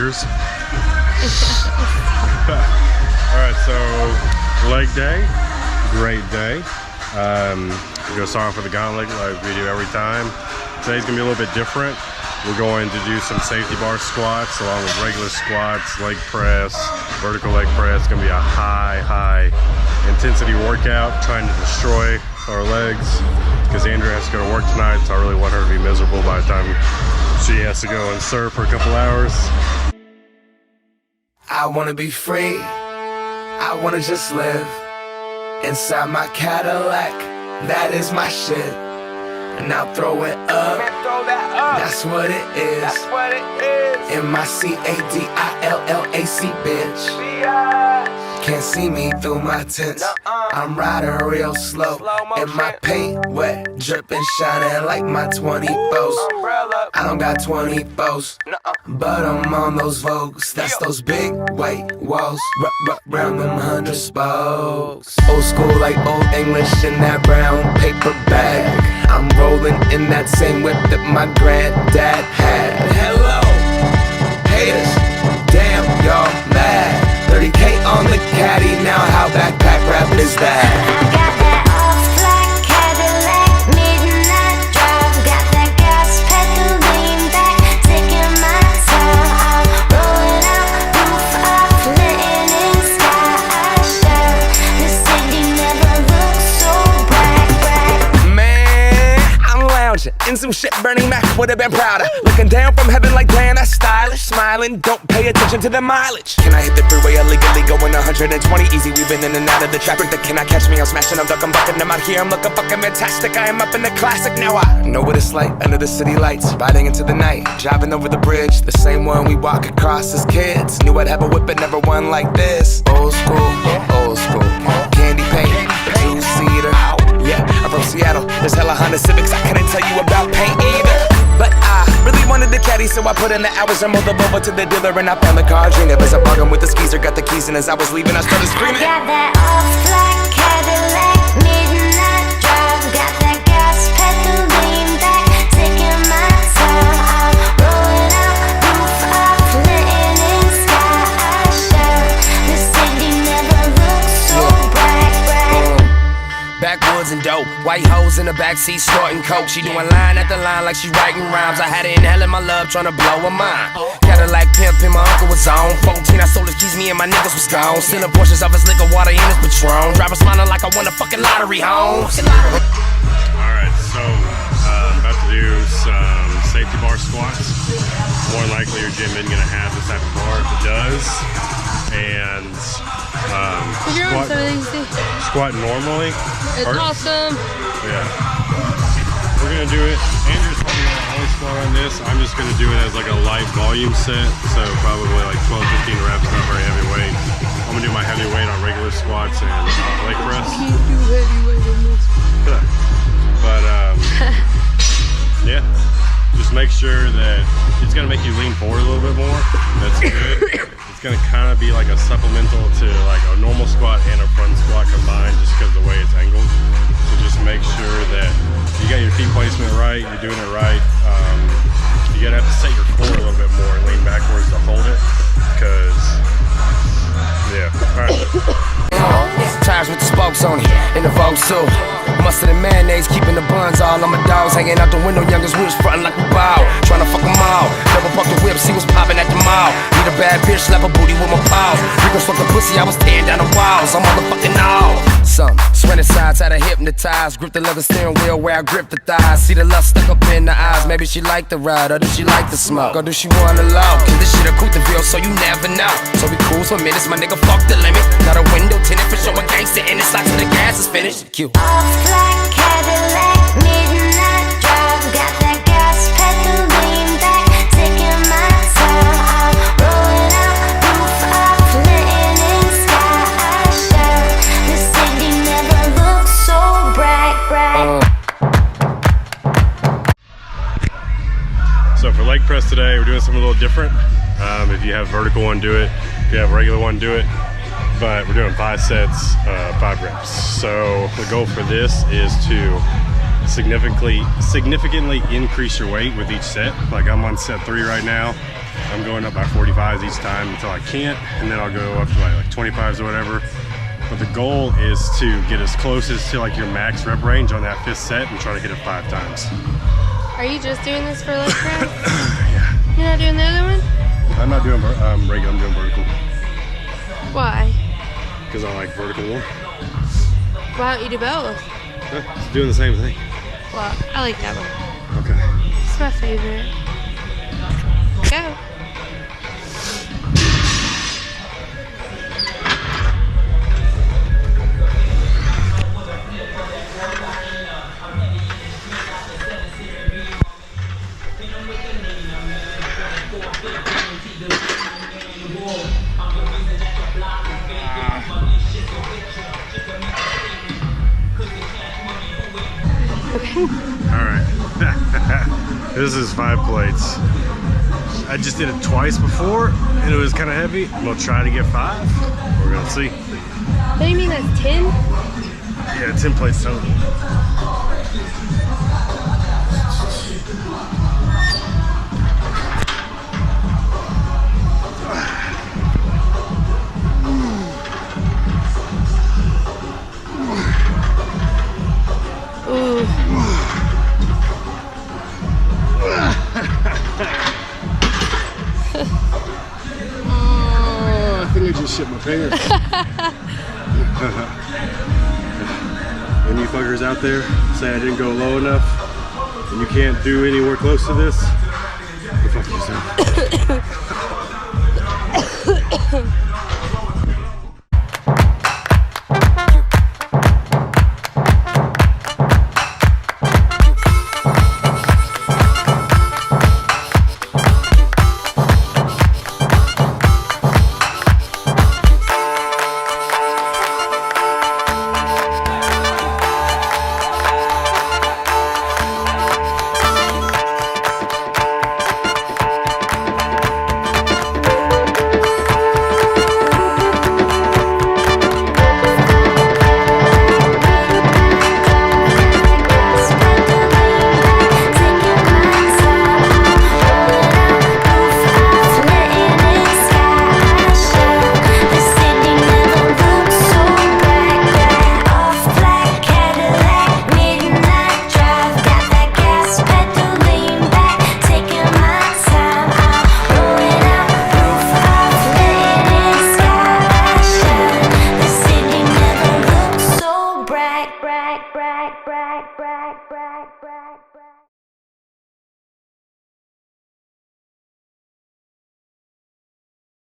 burgers. Alright, so leg day, great day. Go start off with the gauntlet like we do every time. Today's gonna be a little bit different. We're going to do some safety bar squats along with regular squats, leg press, vertical leg press. It's gonna be a high intensity workout, trying to destroy our legs because Andrea has to go to work tonight, so I really want her to be miserable by the time she has to go and surf for a couple hours. I wanna be free, I wanna just live inside my Cadillac, that is my shit. And I'll throw it up, that's what it is. M-I-C-A-D-I-L-L-A-C, bitch. Can't see me through my tents, I'm riding real slow. And my paint wet, dripping, shining like my 24s. I don't got 24s, but I'm on those Vogues. That's those big white walls, round them 100 spokes. Old school like old English in that brown paper bag. I'm rolling in that same whip that my granddad had. Hello, haters, damn y'all mad. 30K on the caddy, now how backpack rap is that? I got that off-black Cadillac, midnight drive. Got that gas pedal lean back, taking my time. I'm rolling out, roof off, letting in sky. I shine, the city never looks so bright. Man, I'm lounging in some shit Bernie Mac would've been prouder. Looking down from heaven like damn, that's stylish. Smiling, don't pay attention to the mileage. Can I hit the freeway illegally going 120 easy? We've been in and out of the traffic. That cannot catch me, I'm smashing, I'm ducking, bucking. I'm out here, I'm looking fucking fantastic. I am up in the classic, now I know what it's like under the city lights. Riding into the night, driving over the bridge, the same one we walk across as kids. Knew I'd have a whip, but never one like this. Old school, candy paint, a two-seater. Yeah, I'm from Seattle, there's hella Honda Civics. I couldn't tell you about paint either, but I really wanted the caddy, so I put in the hours and moved them over to the dealer, and I found the car dream. As I bargained with the skeezer, got the keys, and as I was leaving, I started screaming. Got that off-black Cadillac, midnight drive. Got that gas pedal lean back, taking my time. I'm rolling out, roof off, letting in sky. I shine, the city never looks so bright. Backwoods and dope, white hoes in the backseat snorting coke. She doing line after line like she writing rhymes. I had her inhaling my love, trying to blow her mind. Cadillac pimpin', my uncle was on 14, I sold his keys, me and my niggas was gone. Stealing portions of his liquor, water in his Patron. Driver smiling like I won a fucking lottery, homes. Alright, so about to do some safety bar squats. More than likely your gym isn't gonna have this type of bar. If it does, and squat normally. It's awesome. Yeah. We're gonna do it. Andrew's probably gonna always squat on this. I'm just gonna do it as like a light volume set. So probably like 12-15 reps, not very heavy weight. I'm gonna do my heavy weight on regular squats and leg press. You can't do heavyweight in this. But yeah. Just make sure that it's gonna make you lean forward a little bit more. That's good. It's gonna kind of be like a supplemental to like a normal squat and a front squat combined, just because of the way it's angled. So just make sure that you got your feet placement right, you're doing it right. You gotta have to set your core a little bit more and lean backwards to hold it, because yeah. All right. Tires with the spokes on it, in the Vogue suit. Mustard and mayonnaise, keeping the buns all on my dogs. Hanging out the window, youngest wheels frontin' like a bow. Tryna fuck them all, double pump the whip, see what's poppin' at the mall. Need a bad bitch, slap a booty with my paws. Rico fuck the pussy, I was tearing down the walls. I'm motherfucking all. Some swinging sides, had her hypnotized. Grip the leather steering wheel where I grip the thighs. See the lust stuck up in the eyes. Maybe she like the ride, or does she like the smoke? Or do she wanna love? Cause this shit a Couteville, so you never know. So we cruise for minutes, my nigga fuck the limit. Got a window tinted for showing gangsta in it. Slide till the gas is finished. Cute. Off-black Cadillac, midnight drive. Got that gas pedal lean back, taking my time. I'm rolling out, roof off, letting in sky. I shine, the city never looks so bright. So for leg press today, we're doing something a little different. If you have vertical one, do it. If you have regular one, do it. But we're doing 5 sets, 5 reps. So the goal for this is to significantly increase your weight with each set. Like I'm on set 3 right now. I'm going up by 45s each time until I can't, and then I'll go up to like 25s or whatever. But the goal is to get as close as to like your max rep range on that 5th set and try to hit it 5 times. Are you just doing this for leg press? Yeah. You're not doing the other one? I'm not doing regular, I'm doing vertical. Why? Because I like vertical more. Why don't you do both? It's doing the same thing. Well, I like that one. Okay. It's my favorite. Go. Alright. This is 5 plates. I just did it twice before and it was kind of heavy. We'll try to get 5. We're gonna see. What do you mean that's 10? Yeah, 10 plates total. Ooh. Oh, I think I just shit my pants. And you fuckers out there say I didn't go low enough and you can't do anywhere close to this, go fuck yourself. Brag.